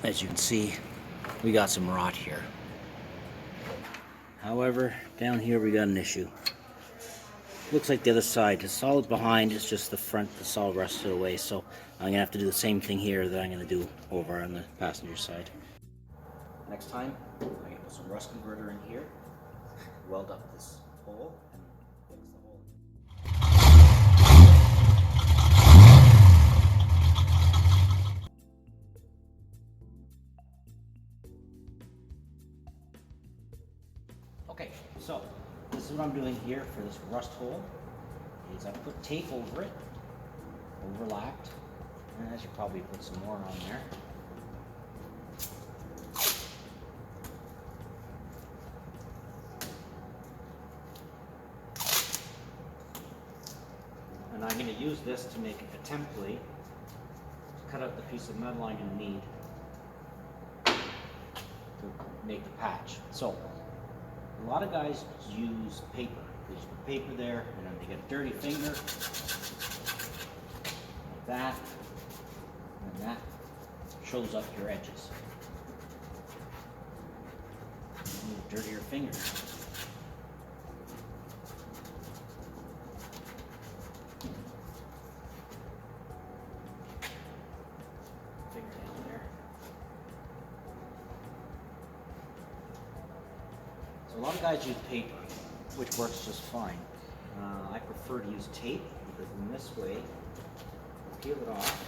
As you can see, we got some rot here. However, down here we got an issue. Looks like the other side, it's all behind, it's just the front that's all rusted away, so I'm gonna have to do the same thing here that I'm gonna do over on the passenger side. Next time, I'm gonna put some rust converter in here, weld up this hole, and fix the hole. Okay, so this is what I'm doing here for this rust hole, is I put tape over it, overlapped, and I should probably put some more on there. And I'm going to use this to make a template to cut out the piece of metal I'm going to need to make the patch. So, a lot of guys use paper. They just put paper there, and then they get a dirty finger, like that, and that shows up your edges. You need a dirtier finger. Down there. So a lot of guys use paper, which works just fine. I prefer to use tape because in this way, peel it off.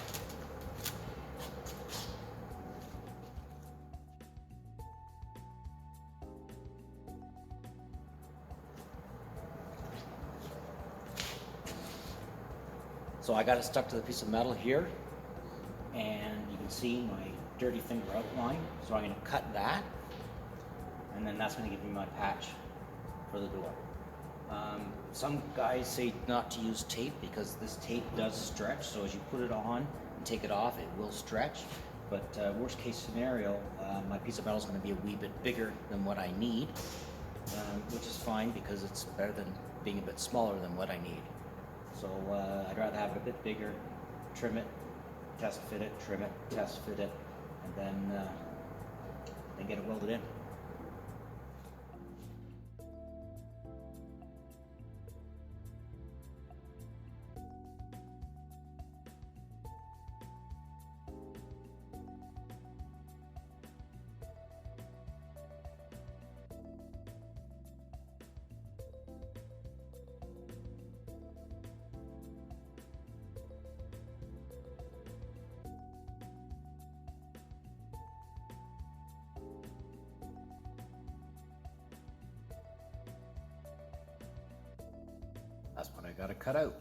So I got it stuck to the piece of metal here, and you can see my dirty finger outline. So I'm going to cut that, and then that's going to give me my patch for the door. Some guys say not to use tape because this tape does stretch, so as you put it on and take it off, it will stretch. But worst case scenario, my piece of metal is going to be a wee bit bigger than what I need, which is fine because it's better than being a bit smaller than what I need. So I'd rather have it a bit bigger, trim it, test fit it, trim it, test fit it, and then get it welded in. That's what I gotta cut out.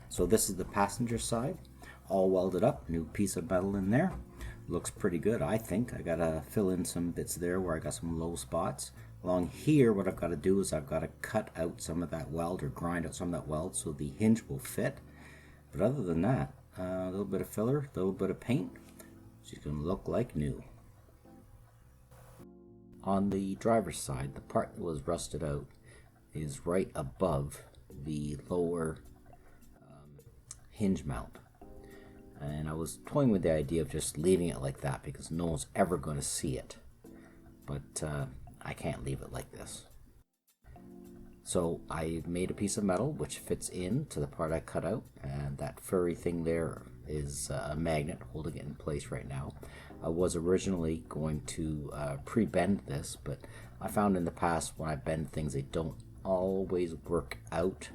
So this is the passenger side, all welded up, new piece of metal in there. Looks pretty good, I think. I gotta fill in some bits there where I got some low spots. Along here, what I've got to do is I've got to cut out some of that weld or grind out some of that weld so the hinge will fit. But other than that, a little bit of filler, a little bit of paint. She's gonna look like new. On the driver's side, the part that was rusted out is right above the lower hinge mount, and I was toying with the idea of just leaving it like that because no one's ever going to see it, but I can't leave it like this. So I made a piece of metal which fits into the part I cut out, and that furry thing there is a magnet holding it in place right now. I was originally going to pre-bend this, but I found in the past when I bend things they don't always work out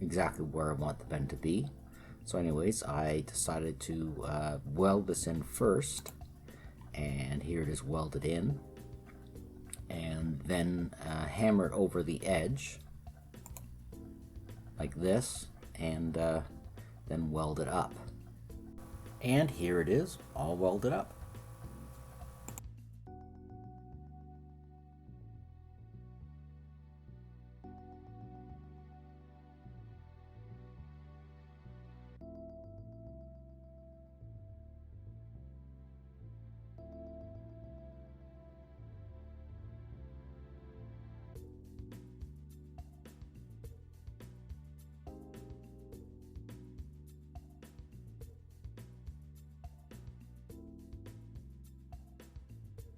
exactly where I want the bend to be. So anyways, I decided to weld this in first, and here it is welded in, and then hammer it over the edge like this, and then weld it up. And here it is, all welded up.